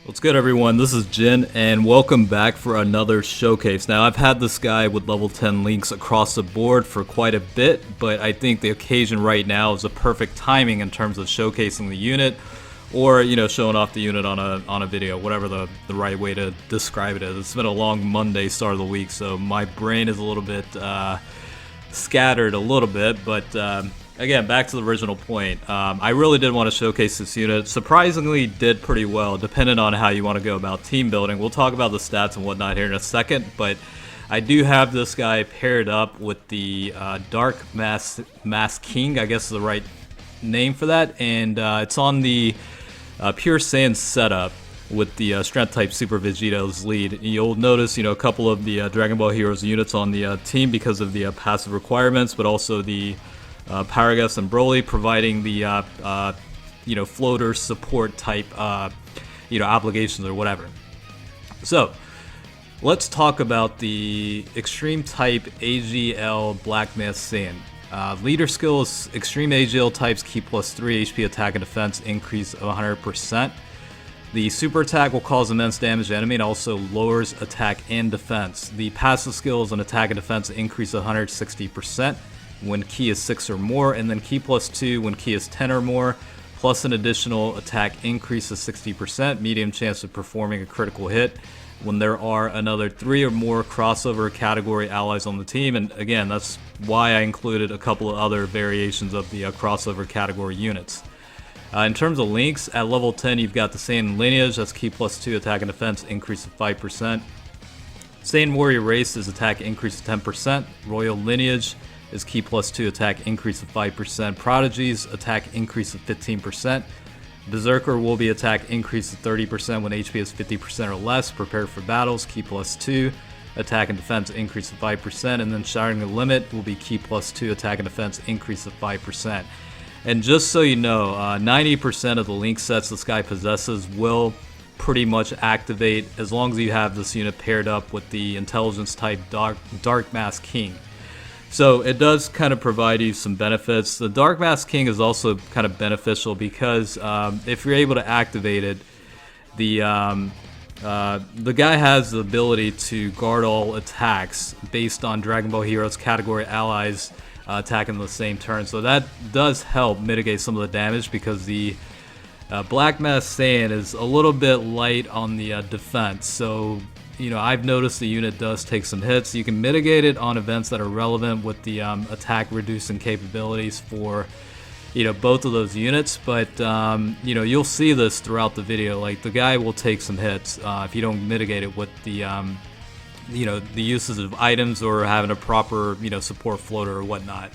What's good, everyone? This is Jin, and welcome back for another showcase. Now, I've had this guy with level 10 links across the board for quite a bit, but I think the occasion right now is a perfect timing in terms of showcasing the unit, or showing off the unit on a video, whatever the right way to describe it is. It's been a long Monday start of the week, so my brain is a little bit scattered a little bit, but again, back to the original point. I really did want to showcase this unit. Surprisingly, did pretty well, depending on how you want to go about team building. We'll talk about the stats and whatnot here in a second, but I do have this guy paired up with the Dark Mass King, I guess is the right name for that, and it's on the Pure Saiyan setup with the Strength type Super Vegeta's lead. You'll notice, a couple of the Dragon Ball Heroes units on the team because of the passive requirements, but also the Paragus and Broly providing the floater support type obligations or whatever. So let's talk about the Extreme type AGL Black Mass Saiyan. Leader skills: Extreme AGL types Ki plus 3 HP attack and defense increase of 100%. The super attack will cause immense damage to enemy and also lowers attack and defense. The passive skills and attack and defense increase 160% when Ki is 6 or more, and then Ki plus 2 when Ki is 10 or more, plus an additional attack increase of 60%, medium chance of performing a critical hit when there are another 3 or more crossover category allies on the team. And again, that's why I included a couple of other variations of the crossover category units. In terms of links, at level 10 you've got the Saiyan Lineage, that's Ki plus 2 attack and defense increase of 5%. Saiyan Warrior Race is attack increase of 10%. Royal Lineage is Ki plus 2 attack increase of 5%. Prodigies attack increase of 15%. Berserker will be attack increase of 30% when HP is 50% or less. Prepare for battles, Ki plus 2 attack and defense increase of 5%. And then Shattering the Limit will be Ki plus 2 attack and defense increase of 5%. And just so you know, 90% of the link sets this guy possesses will pretty much activate as long as you have this unit paired up with the intelligence type Dark Mass King. So it does kind of provide you some benefits. The Dark Mass King is also kind of beneficial because if you're able to activate it, the guy has the ability to guard all attacks based on Dragon Ball Heroes category allies attacking the same turn. So that does help mitigate some of the damage because the Black Mass Saiyan is a little bit light on the defense. So I've noticed the unit does take some hits. You can mitigate it on events that are relevant with the attack reducing capabilities for both of those units, but you'll see this throughout the video. Like, the guy will take some hits if you don't mitigate it with the the uses of items or having a proper support floater or whatnot.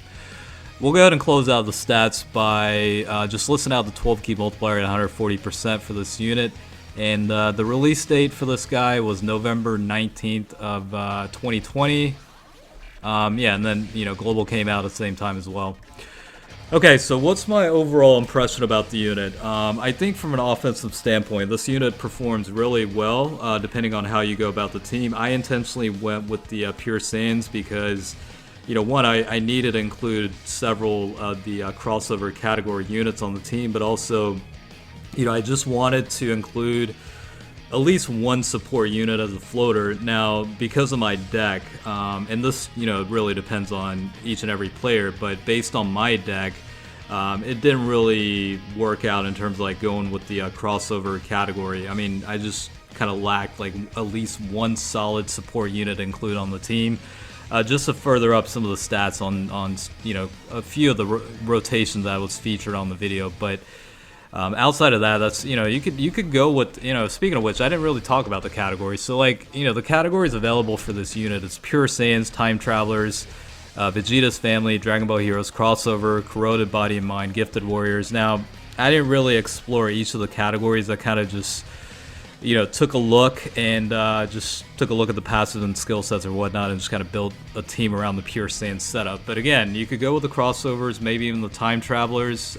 We'll go ahead and close out the stats by just listing out the 12 key multiplier at 140% for this unit. And the release date for this guy was November 19th of 2020. Yeah, and then Global came out at the same time as well. Okay, so what's my overall impression about the unit? I think from an offensive standpoint, this unit performs really well, depending on how you go about the team. I intentionally went with the Pure Saiyans because, one, I needed to include several of the crossover category units on the team, but also, I just wanted to include at least one support unit as a floater. Now, because of my deck, and this, really depends on each and every player, but based on my deck, it didn't really work out in terms of like going with the crossover category. I mean, I just kind of lacked like at least one solid support unit to include on the team. Just to further up some of the stats on a few of the rotations that was featured on the video, but outside of that, that's you could go with speaking of which, I didn't really talk about the categories. So like the categories available for this unit is Pure Saiyans, Time Travelers, Vegeta's Family, Dragon Ball Heroes, Crossover, Corroded Body and Mind, Gifted Warriors. Now, I didn't really explore each of the categories. I kind of just took a look and just took a look at the passive and skill sets or whatnot, and just kind of built a team around the Pure Saiyan setup. But again, you could go with the Crossovers, maybe even the Time Travelers.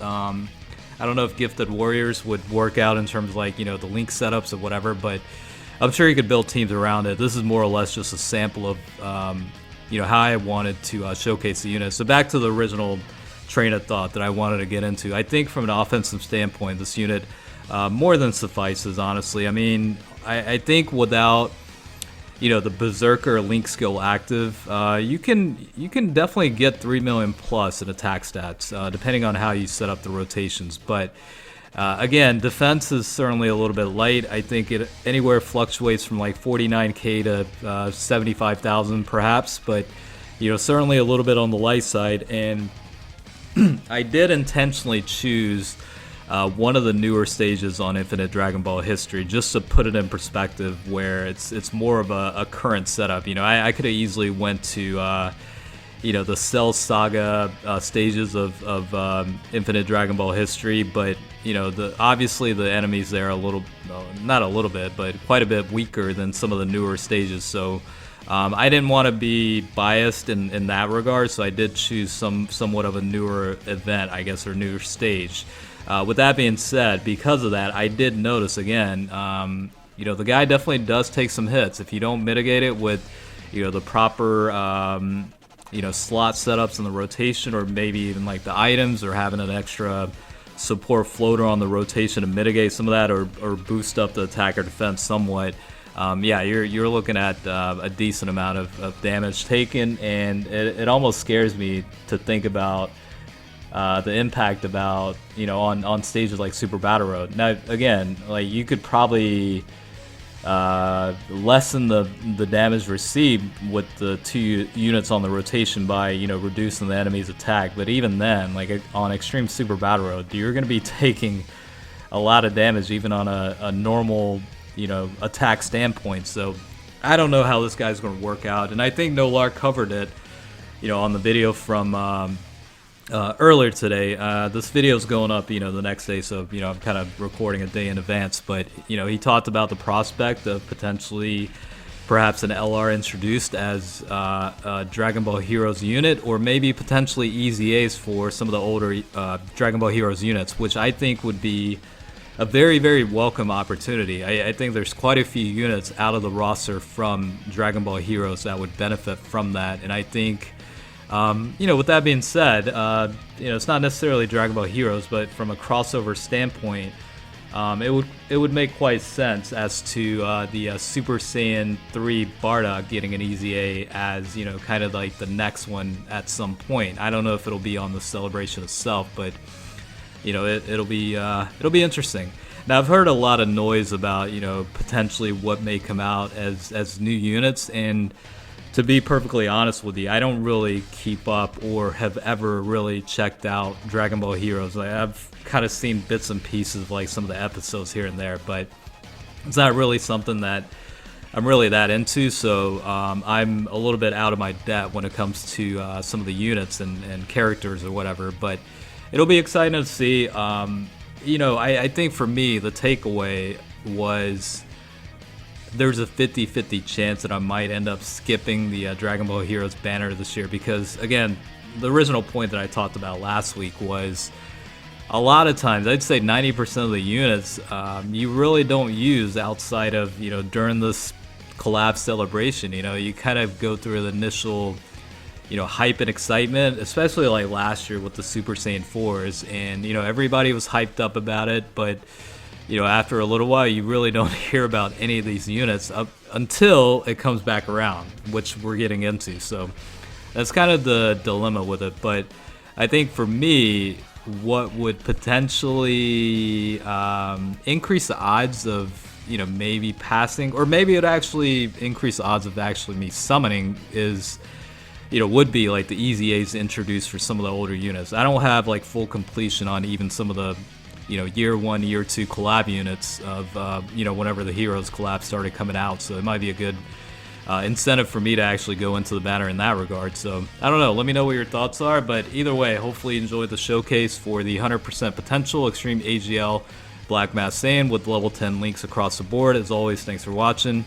I don't know if Gifted Warriors would work out in terms of like, the link setups or whatever, but I'm sure you could build teams around it. This is more or less just a sample of, how I wanted to showcase the unit. So back to the original train of thought that I wanted to get into. I think from an offensive standpoint, this unit more than suffices, honestly. I mean, I think without, you know, the Berserker Link skill active, you can definitely get 3 million plus in attack stats, depending on how you set up the rotations. But again, defense is certainly a little bit light. I think it anywhere fluctuates from like 49k to 75,000 perhaps, but you know, certainly a little bit on the light side. And I did intentionally choose one of the newer stages on Infinite Dragon Ball history, just to put it in perspective, where it's more of a current setup. You know, I could have easily went to you know, the Cell Saga stages of Infinite Dragon Ball history, but you know, obviously the enemies there are a little, not a little bit, but quite a bit weaker than some of the newer stages. So I didn't want to be biased in that regard, so I did choose somewhat of a newer event, I guess, or newer stage. With that being said, because of that, I did notice again, you know, the guy definitely does take some hits. If you don't mitigate it with, you know, the proper, you know, slot setups in the rotation, or maybe even like the items, or having an extra support floater on the rotation to mitigate some of that, or boost up the attack or defense somewhat. Yeah, you're looking at a decent amount of damage taken, and it almost scares me to think about the impact about, you know, on stages like Super Battle Road. Now again, like, you could probably lessen the damage received with the 2 units on the rotation by, you know, reducing the enemy's attack. But even then, like on Extreme Super Battle Road, you're going to be taking a lot of damage even on a normal, you know, attack standpoint. So I don't know how this guy's going to work out, and I think Nolar covered it, you know, on the video from earlier today. This video is going up, you know, the next day, so you know, I'm kind of recording a day in advance. But you know, he talked about the prospect of potentially perhaps an LR introduced as a Dragon Ball Heroes unit, or maybe potentially EZAs for some of the older Dragon Ball Heroes units, which I think would be a very, very welcome opportunity. I think there's quite a few units out of the roster from Dragon Ball Heroes that would benefit from that. And I think, you know, with that being said, you know, it's not necessarily Dragon Ball Heroes, but from a crossover standpoint, it would make quite sense as to the Super Saiyan 3 Bardock getting an EZA as, you know, kind of like the next one at some point. I don't know if it'll be on the celebration itself, but you know, it'll be interesting. Now, I've heard a lot of noise about, you know, potentially what may come out as new units, and to be perfectly honest with you, I don't really keep up or have ever really checked out Dragon Ball Heroes. Like, I've kind of seen bits and pieces of like some of the episodes here and there, but it's not really something that I'm really that into. So I'm a little bit out of my depth when it comes to some of the units and characters or whatever. But it'll be exciting to see. You know, I think for me, the takeaway was there's a 50-50 chance that I might end up skipping the Dragon Ball Heroes banner this year, because again, the original point that I talked about last week was a lot of times, I'd say 90% of the units you really don't use outside of, you know, during this collab celebration. You know, you kind of go through the initial, you know, hype and excitement, especially like last year with the Super Saiyan 4s, and you know, everybody was hyped up about it, but you know, after a little while, you really don't hear about any of these units up until it comes back around, which we're getting into. So that's kind of the dilemma with it. But I think for me, what would potentially increase the odds of, you know, maybe passing, or maybe it actually increase the odds of actually me summoning is, you know, would be like the EZAs introduced for some of the older units. I don't have like full completion on even some of the, you know, year 1, year 2 collab units of, you know, whenever the Heroes collab started coming out. So it might be a good incentive for me to actually go into the banner in that regard. So I don't know. Let me know what your thoughts are. But either way, hopefully you enjoyed the showcase for the 100% potential Extreme AGL Black Mask Saiyan with level 10 links across the board. As always, thanks for watching.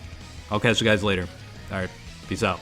I'll catch you guys later. All right, peace out.